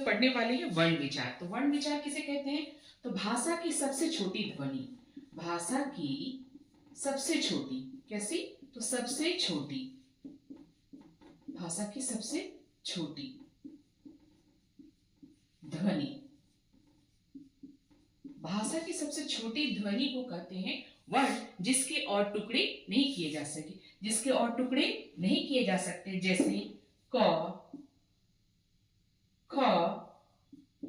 लोग पढ़ने वाले हैं वर्ण विचार। तो वर्ण विचार किसे कहते हैं? तो भाषा की सबसे छोटी ध्वनि, भाषा की सबसे छोटी, कैसी? तो सबसे छोटी, भाषा की सबसे छोटी ध्वनि, भाषा की सबसे छोटी ध्वनि को कहते हैं वर्ण, जिसके और टुकड़े नहीं किए जा सके, जिसके और टुकड़े नहीं किए जा सकते, जैसे क, ख,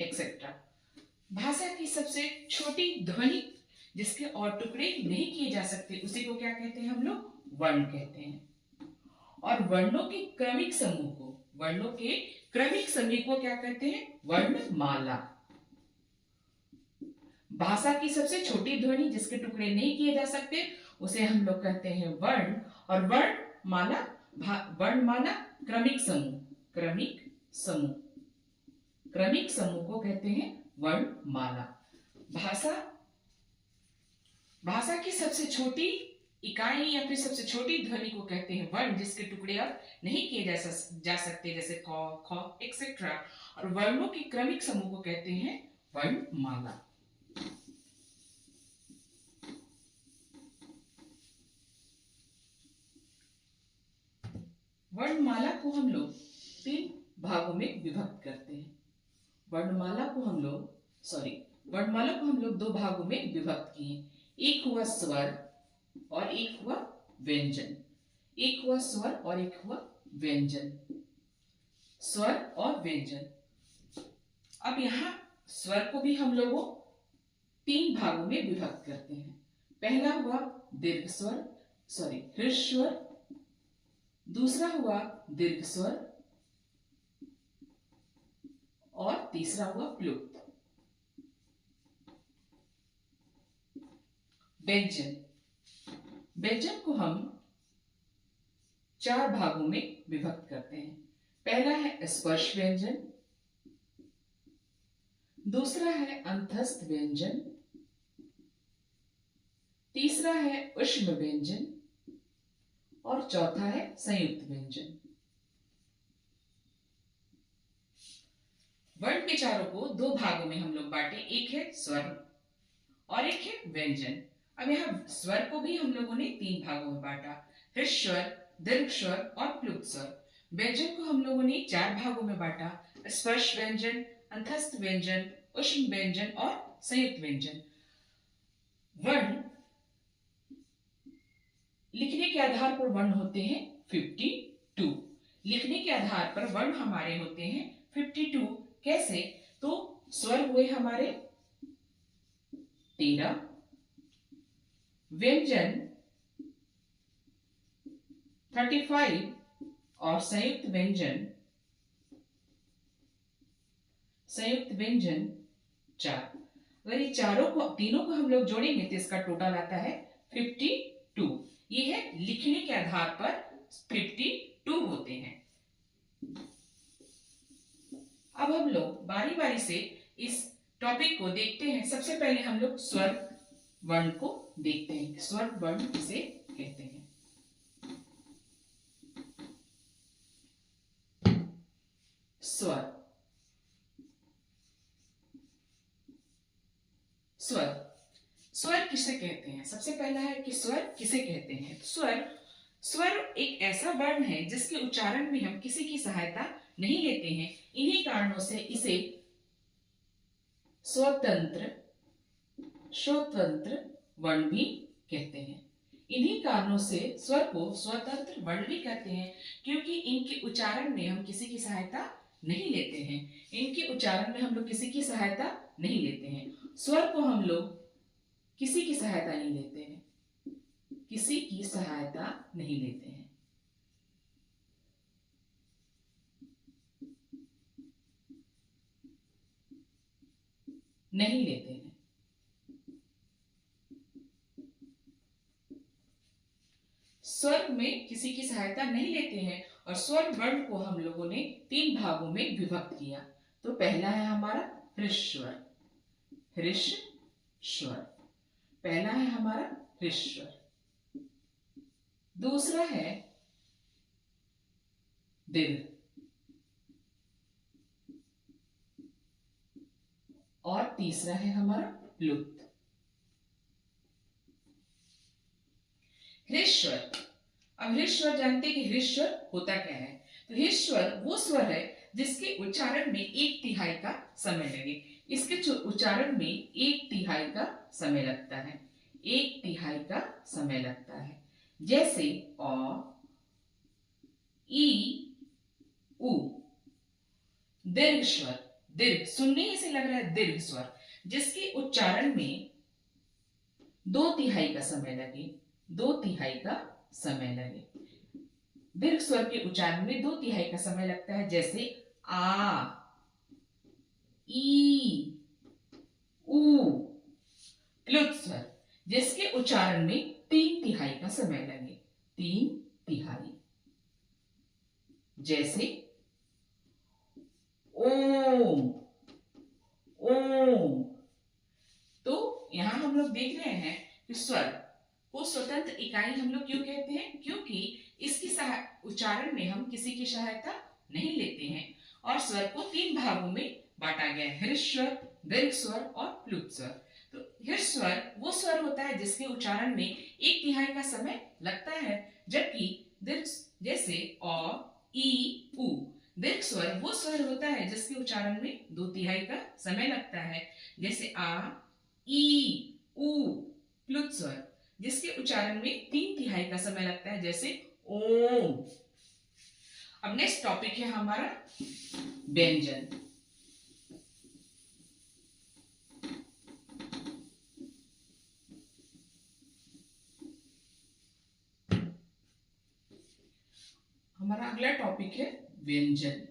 एक्सेट्रा। भाषा की सबसे छोटी ध्वनि जिसके और टुकड़े नहीं किए जा सकते, उसी को क्या कहते हैं? हम लोग वर्ण कहते हैं। और वर्णों के क्रमिक समूह को, वर्णों के क्रमिक समूह को क्या कहते हैं? वर्णमाला। भाषा की सबसे छोटी ध्वनि जिसके टुकड़े नहीं किए जा सकते, उसे हम लोग कहते हैं वर्ण। और वर्णमाला, वर्णमाला क्रमिक समूह, क्रमिक समूह, क्रमिक समूह को कहते हैं वर्णमाला। भाषा की सबसे छोटी इकाई या फिर सबसे छोटी ध्वनि को कहते हैं वर्ण, जिसके टुकड़े अब नहीं किए जा सकते, जैसे क, ख, एक्सेट्रा। और वर्णों के क्रमिक समूह को कहते हैं वर्णमाला। वर्णमाला को हम लोग 3 भागों में विभक्त करते हैं। वर्णमाला को हम लोग 2 भागों में विभक्त किए। एक हुआ स्वर और एक हुआ व्यंजन, एक हुआ स्वर और एक हुआ व्यंजन, स्वर और व्यंजन। अब यहां स्वर को भी हम लोगों 3 भागों में विभक्त करते हैं। पहला हुआ दीर्घ स्वर, हृस्वर, दूसरा हुआ दीर्घ स्वर और तीसरा हुआ प्लुप्त। व्यंजन, व्यंजन को हम 4 भागों में विभक्त करते हैं। पहला है स्पर्श व्यंजन, दूसरा है अंतस्थ व्यंजन, तीसरा है ऊष्म व्यंजन और चौथा है संयुक्त व्यंजन। वर्ण विचारों को 2 भागों में हम लोग बांटे, एक है स्वर और एक है व्यंजन। अब यहाँ स्वर को भी हम लोगों ने 3 भागों में बांटा, हृस्वर, दीर्घ स्वर और प्लुप्त स्वर। व्यंजन को हम लोगों ने 4 भागों में बांटा, स्पर्श व्यंजन, अंतस्थ व्यंजन, ऊष्म व्यंजन और संयुक्त व्यंजन। वर्ण लिखने के आधार पर वर्ण होते हैं 52। लिखने के आधार पर वर्ण हमारे होते हैं 52। कैसे? तो स्वर हुए हमारे 13, व्यंजन 35 और संयुक्त व्यंजन 4। अगर ये तीनों को हम लोग जोड़ेंगे तो इसका टोटल आता है 52। ये है लिखने के आधार पर 52 होते हैं। अब हम लोग बारी बारी से इस टॉपिक को देखते हैं। सबसे पहले हम लोग स्वर वर्ण को देखते हैं। स्वर वर्ण किसे कहते हैं? स्वर, स्वर किसे कहते हैं? सबसे पहला है कि स्वर किसे कहते हैं। स्वर एक ऐसा वर्ण है जिसके उच्चारण में हम किसी की सहायता नहीं लेते हैं। इन्हीं कारणों से इसे स्वतंत्र वर्ण भी कहते हैं। इन्हीं कारणों से स्वर को स्वतंत्र वर्ण भी कहते हैं, क्योंकि इनके उच्चारण में हम किसी की सहायता नहीं लेते हैं। इनके उच्चारण में हम लोग किसी की सहायता नहीं लेते हैं। स्वर को हम लोग किसी की सहायता नहीं लेते हैं, किसी की सहायता नहीं लेते हैं। नहीं लेते हैं। स्वर में किसी की सहायता नहीं लेते हैं। और स्वर वर्ण को हम लोगों ने 3 भागों में विभक्त किया। तो पहला है हमारा हृस्वर, पहला है हमारा हृस्वर। दूसरा है दीर्घ, तीसरा है हमारा प्लुत। हृस्वर। अब हृस्वर जानते हैं कि हृस्वर होता क्या है। तो हृस्वर वो स्वर है जिसके उच्चारण में 1/3 का समय लगे। इसके उच्चारण में 1/3 का समय लगता है, 1/3 का समय लगता है। जैसे अ, ई, उ। दीर्घ स्वर, दीर्घ सुनने ही से लग रहा है दीर्घ स्वर, जिसके उच्चारण में 2/3 का समय लगे, 2/3 का समय लगे। दीर्घ स्वर के उच्चारण में 2/3 का समय लगता है। जैसे आ, ई, उ। प्लुत स्वर जिसके उच्चारण में 3/3 का समय लगे, 3/3। जैसे ओम, ओम। तो यहां हम लोग देख रहे हैं कि स्वर को स्वतंत्र इकाई हम लोग क्यों कहते हैं, क्योंकि इसकी उच्चारण में हम किसी की सहायता नहीं लेते हैं। और स्वर को 3 भागों में बांटा गया है, हृस्वर, दीर्घ स्वर और प्लुत स्वर। तो हृस्वर वो स्वर होता है जिसके उच्चारण में 1/3 का समय लगता है, जबकि दीर्घ जैसे अ, ई, उ। दीर्घ स्वर वो स्वर होता है जिसके उच्चारण में 2/3 का समय लगता है। जैसे आ, ई, उ। प्लुत स्वर जिसके उच्चारण में 3/3 का समय लगता है। जैसे ओम। अब नेक्स्ट टॉपिक है हमारा व्यंजन। हमारा अगला टॉपिक है व्यंजन।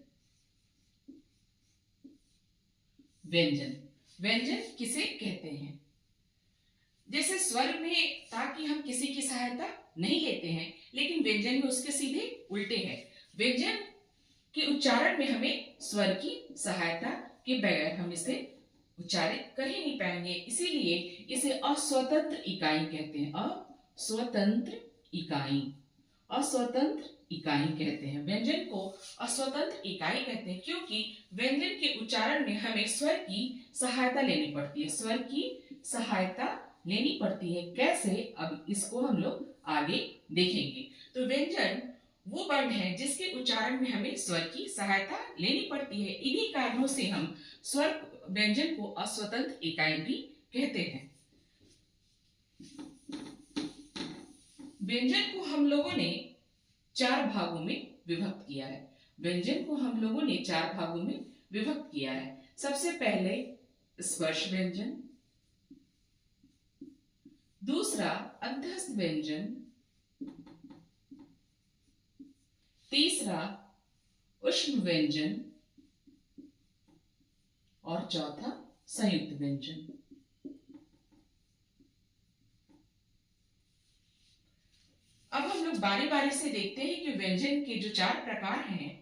व्यंजन, व्यंजन किसे कहते हैं? जैसे स्वर में ताकि हम किसी की सहायता नहीं लेते हैं, लेकिन व्यंजन में उसके सीधे उल्टे है। व्यंजन के उच्चारण में हमें स्वर की सहायता के बगैर हम इसे उच्चारित कर ही नहीं पाएंगे, इसीलिए इसे अस्वतंत्र इकाई कहते हैं। अस्वतंत्र इकाई, अस्वतंत्र इकाई कहते हैं। व्यंजन को अस्वतंत्र इकाई कहते हैं क्योंकि व्यंजन के उच्चारण में हमें स्वर की सहायता लेनी पड़ती है, स्वर की सहायता लेनी पड़ती है। कैसे, अब इसको हम लोग आगे देखेंगे। तो व्यंजन वो वर्ण है जिसके उच्चारण में हमें स्वर की सहायता लेनी पड़ती है। इन्हीं कारणों से हम स्वर व्यंजन को अस्वतंत्र इकाई भी कहते हैं। व्यंजन को हम लोगों ने 4 भागों में विभक्त किया है। व्यंजन को हम लोगों ने 4 भागों में विभक्त किया है। सबसे पहले स्पर्श व्यंजन, दूसरा अध्यस्थ व्यंजन, तीसरा ऊष्म व्यंजन और चौथा संयुक्त व्यंजन। अब हम लोग बारी बारी से देखते हैं कि व्यंजन के जो 4 प्रकार हैं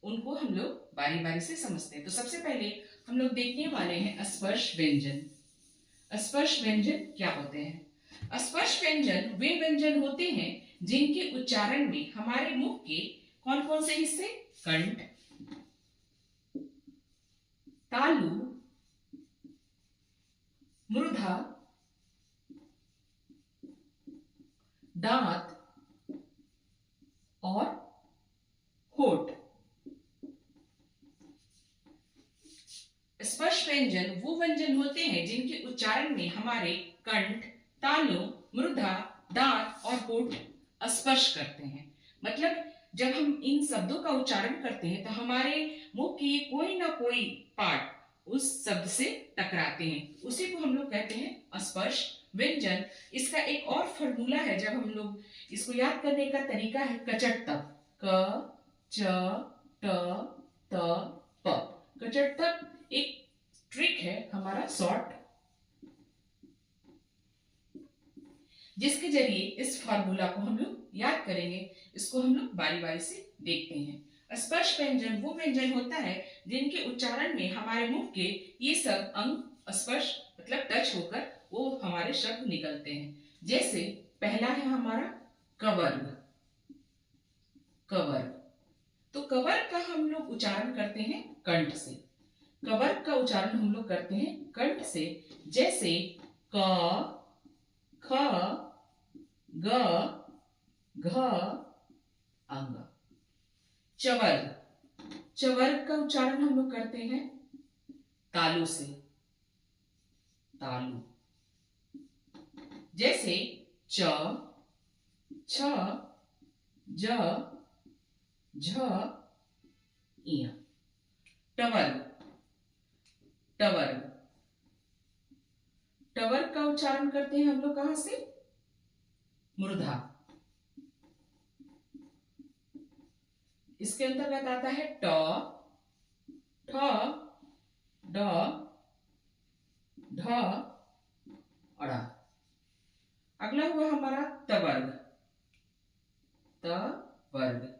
उनको हम लोग बारी बारी से समझते हैं। तो सबसे पहले हम लोग देखने वाले हैं स्पर्श व्यंजन। स्पर्श व्यंजन क्या होते हैं? स्पर्श व्यंजन वे व्यंजन होते हैं जिनके उच्चारण में हमारे मुख के कौन कौन से हिस्से, कंठ, तालु, मृधा, दांत और होठ। स्पर्श व्यंजन वो व्यंजन होते हैं जिनके उच्चारण में हमारे कंठ, तालु, मृधा, दांत और होठ स्पर्श करते हैं। मतलब जब हम इन शब्दों का उच्चारण करते हैं तो हमारे मुख की कोई ना कोई पार्ट उस शब्द से टकराते हैं, उसी को हम लोग कहते हैं स्पर्श व्यंजन। इसका एक और फॉर्मूला है, जब हम लोग इसको याद करने का तरीका है कचट तप, क, च, ट, त, प। कचट तप एक ट्रिक है हमारा शॉर्ट, जिसके जरिए इस फार्मूला को हम लोग याद करेंगे। इसको हम लोग बारी बारी से देखते हैं। स्पर्श व्यंजन वो व्यंजन होता है जिनके उच्चारण में हमारे मुख के ये सब अंग स्पर्श मतलब टच होकर वो हमारे शब्द निकलते हैं। जैसे पहला है हमारा कवर्ग, कवर्ग। तो कवर्ग का हम लोग उच्चारण करते हैं कंठ से। कवर्ग का उच्चारण हम लोग करते हैं कंठ से, जैसे क, ख, ग, घ, अंग। चवर्ग, चवर्ग का उच्चारण हम लोग करते हैं तालु से, तालु। जैसे च, छ, ज, झ, इया। टवर्ग, टवर्ग, टवर्ग का उच्चारण करते हैं हम लोग कहां से? मूर्धा। इसके अंतर्गत आता है ट, ठ, ड, ढ, अड़ा। अगला हुआ हमारा तवर्ग, तवर्ग।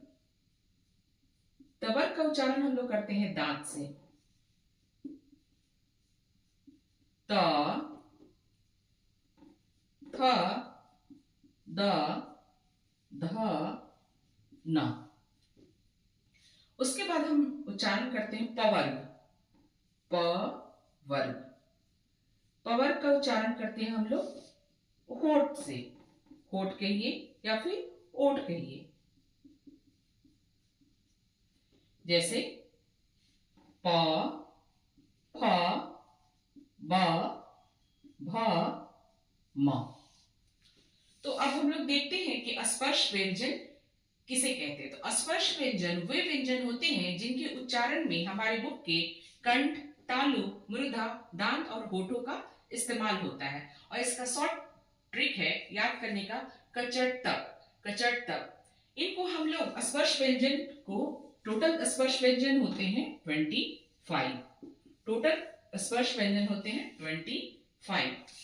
तवर्ग का उच्चारण हम लोग करते हैं दांत से, त, थ, द, ध, न। उसके बाद हम उच्चारण करते हैं पवर्ग, प वर्ग। पवर्ग का उच्चारण करते हैं हम लोग होठ से, होठ कहिए या फिर ओठ कहिए। जैसे प, फ, ब, भ, म। तो अब हम लोग देखते हैं कि स्पर्श व्यंजन किसे कहते हैं। तो स्पर्श व्यंजन वे व्यंजन होते हैं जिनके उच्चारण में हमारे मुख के कंठ, तालु, मूर्धा, दांत और होठों का इस्तेमाल होता है। और इसका शॉर्ट ट्रिक है याद करने का, कचट तक, कचट तक। इनको हम लोग स्पर्श व्यंजन को, टोटल स्पर्श व्यंजन होते हैं 25, टोटल स्पर्श व्यंजन होते हैं 25।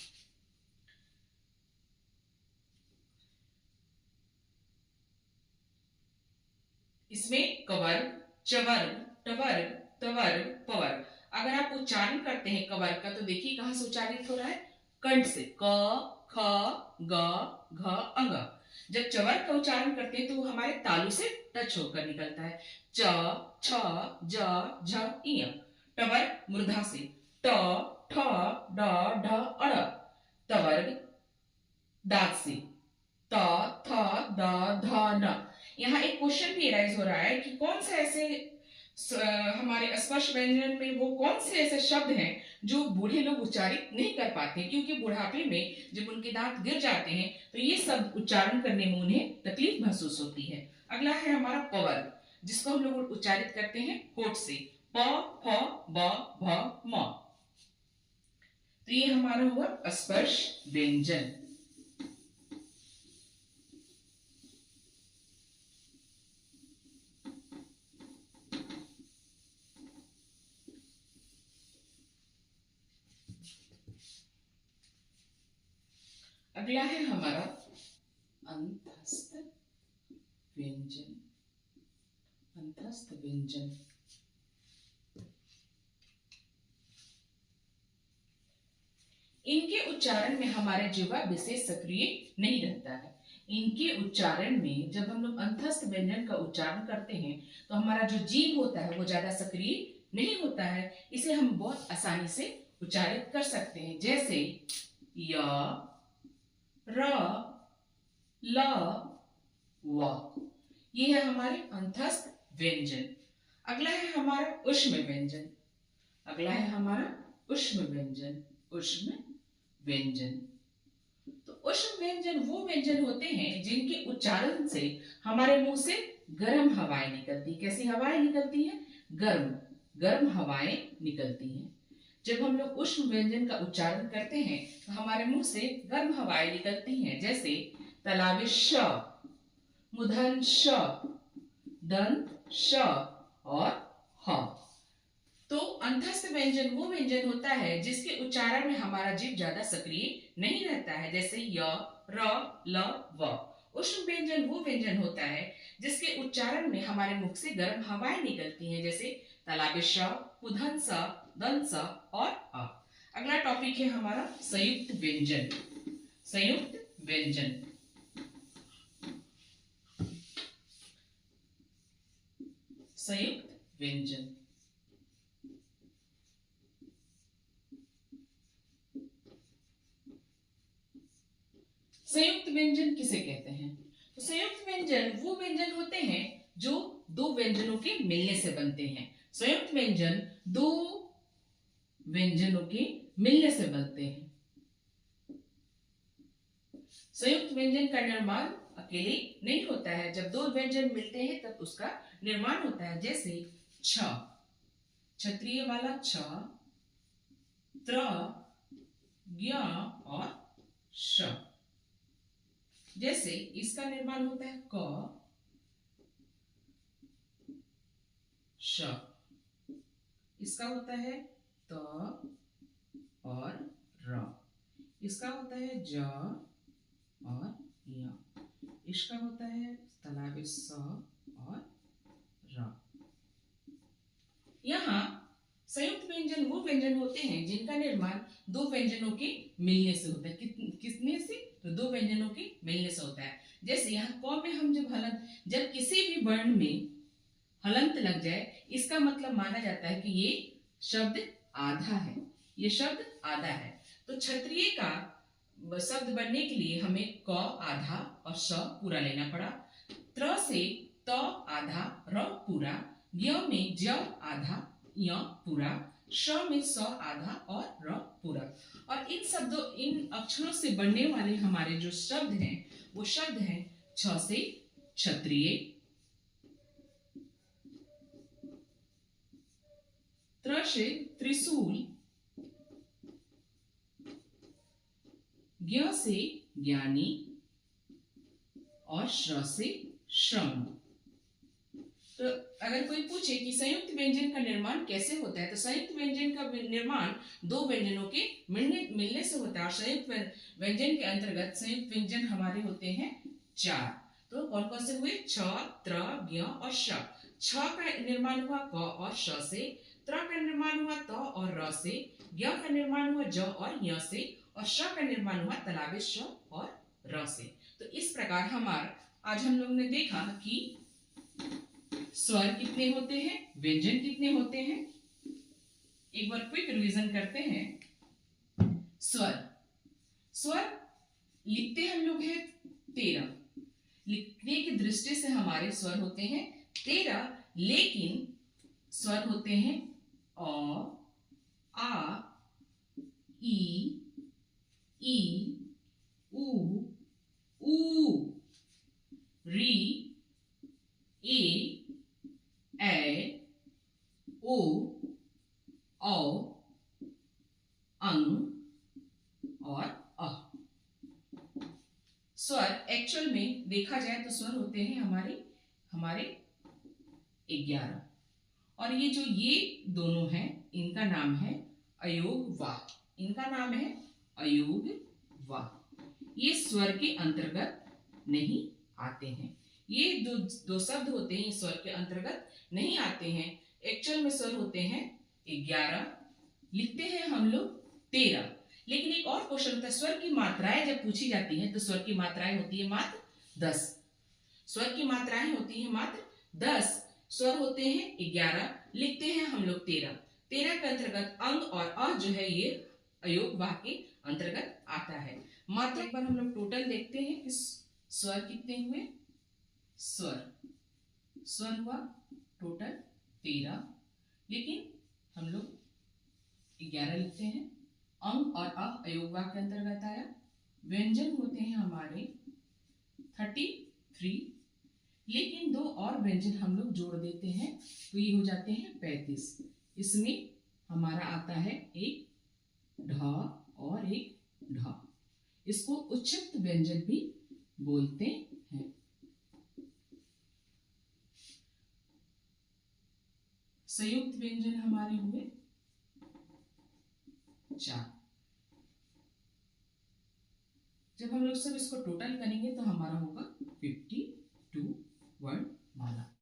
इसमें कवर्ग, चवर्ग, टवर्ग, तवर्ग, पवर्ग। अगर आप उच्चारण करते हैं कवर्ग का तो देखिए कहां से उच्चारित हो रहा है? कंठ से, क, ख, ग, घ, अंग। जब चवर्ग का उच्चारण करते हैं तो वो हमारे तालु से टच होकर निकलता है, च, छ, ज, झ, इय। टवर्ग मूर्धा से, ट, ठ, ड, ढ, अड़। तवर्ग दांत से, त, थ, द, ध, न। यहाँ एक क्वेश्चन भी राइज हो रहा है कि कौन से ऐसे हमारे स्पर्श व्यंजन में वो कौन से ऐसे शब्द हैं जो बूढ़े लोग उच्चारित नहीं कर पाते, क्योंकि बुढ़ापे में जब उनके दांत गिर जाते हैं तो ये सब उच्चारण करने में उन्हें तकलीफ महसूस होती है। अगला है हमारा पवर्ग, जिसको हम लोग उच्चारित करते हैं होठ से, प, फ, ब, भ, म। तो ये हमारा हुआ स्पर्श व्यंजन। अगला है हमारा अंतस्थ व्यंजन, अंतस्थ व्यंजन। इनके उच्चारण में हमारे जिह्वा विशेष सक्रिय नहीं रहता है। इनके उच्चारण में जब हम लोग अंतस्थ व्यंजन का उच्चारण करते हैं तो हमारा जो जीभ होता है वो ज्यादा सक्रिय नहीं होता है। इसे हम बहुत आसानी से उच्चारित कर सकते हैं, जैसे य, र, ल, व। ये है हमारे अंतस्थ व्यंजन। अगला है हमारा ऊष्म व्यंजन, अगला है हमारा ऊष्म व्यंजन, ऊष्म व्यंजन। तो ऊष्म व्यंजन वो व्यंजन होते हैं जिनके उच्चारण से हमारे मुंह से गर्म हवाएं निकलती। कैसी हवाएं निकलती हैं? गर्म, गर्म हवाएं निकलती हैं। जब हम लोग ऊष्म व्यंजन का उच्चारण करते हैं तो हमारे मुंह से गर्म हवाएं निकलती हैं, जैसे तालाबी श, मूर्धन श, दंत श और ह। तो अंतस्थ व्यंजन वो व्यंजन होता है जिसके उच्चारण में हमारा जीभ ज्यादा सक्रिय नहीं रहता है, जैसे य, र, ल, व। ऊष्म व्यंजन वो व्यंजन होता है जिसके उच्चारण में हमारे मुख से गर्म हवाएं निकलती हैं, जैसे तालाबी श, मूर्धन स, दंत स और अ। अगला टॉपिक है हमारा संयुक्त व्यंजन, संयुक्त व्यंजन। संयुक्त व्यंजन, संयुक्त व्यंजन किसे कहते हैं? तो संयुक्त व्यंजन वो व्यंजन होते हैं जो दो व्यंजनों के मिलने से बनते हैं। संयुक्त व्यंजन दो व्यंजनों के मिलने से बनते हैं। संयुक्त व्यंजन का निर्माण अकेले नहीं होता है, जब दो व्यंजन मिलते हैं तब उसका निर्माण होता है। जैसे छ, क्षत्रिय वाला छ, त्र, ज्ञ और श। जैसे इसका निर्माण होता है क, श, इसका होता है त और र, इसका होता है ज और य, इसका होता है तलावे स और र। यहाँ संयुक्त व्यंजन वो व्यंजन होते हैं जिनका निर्माण दो व्यंजनों के मिलने से होता है। किसने से? तो दो व्यंजनों के मिलने से होता है। जैसे यहाँ क में हम जब किसी भी वर्ण में हलंत लग जाए, इसका मतलब माना जाता है कि ये शब्द आधा है, ये शब्द आधा है। तो क्षत्रिय का शब्द बनने के लिए हमें क आधा और स पूरा लेना पड़ा। त्र से त आधा, र पूरा, ज्ञ में ज आधा, य पूरा, श में स आधा और र पूरा। और इन अक्षरों से बनने वाले हमारे जो शब्द हैं वो शब्द हैं छ से क्षत्रिय, त्र से त्रिशूल, ज्ञ से ज्ञानी और श्र से श्रम। तो अगर कोई पूछे कि संयुक्त व्यंजन का निर्माण कैसे होता है, तो संयुक्त व्यंजन का निर्माण दो व्यंजनों के मिलने से होता है। और संयुक्त व्यंजन के अंतर्गत संयुक्त व्यंजन हमारे होते हैं चार। तो कौन कौन से हुए? छ, त्र, ज्ञ और श। छ का निर्माण हुआ क और श से, त्र का निर्माण हुआ त और र से, ज्ञ का निर्माण हुआ ज और य से, और श का निर्माण हुआ तलावे श और र से। तो इस प्रकार आज हम लोग ने देखा कि स्वर कितने होते हैं, व्यंजन कितने होते हैं। एक बार क्विक रिवीजन करते हैं। स्वर लिखते हम लोग हैं 13। लिखने की दृष्टि से हमारे स्वर होते हैं 13, लेकिन स्वर होते हैं अ, आ, ई, उ, री, ए, ओ, औ, अंग और अ। स्वर एक्चुअल में देखा जाए तो स्वर होते हैं हमारे 11। और ये दोनों हैं, इनका नाम है अयोग वाह। इनका नाम है अयोग वाह। ये स्वर के अंतर्गत नहीं आते हैं। ये दो शब्द होते हैं, स्वर के अंतर्गत नहीं आते हैं। एक्चुअल में स्वर होते हैं 11, लिखते हैं हम लोग 13। लेकिन एक और क्वेश्चन होता है, स्वर की मात्राएं जब पूछी जाती हैं तो स्वर की मात्राएं होती है मात्र 10। स्वर की मात्राएं होती है मात्र 10। स्वर होते हैं 11, लिखते हैं हम लोग 13। 13 के अंतर्गत अंग और अ जो है ये अयोग वाह के अंतर्गत आता है। मात्र एक बार हम लोग टोटल देखते हैं कि स्वर कितने हुए। स्वर हुआ टोटल 13, लेकिन हम लोग 11 लिखते हैं। अंग और अ अयोग वाह के अंतर्गत आया। व्यंजन होते हैं हमारे 33, लेकिन दो और व्यंजन हम लोग जोड़ देते हैं तो ये हो जाते हैं 35। इसमें हमारा आता है एक ढ और एक ढ। इसको उच्चित व्यंजन भी बोलते हैं। संयुक्त व्यंजन हमारे हुए 4। जब हम लोग सब इसको टोटल करेंगे तो हमारा होगा 52 वर्णमाला।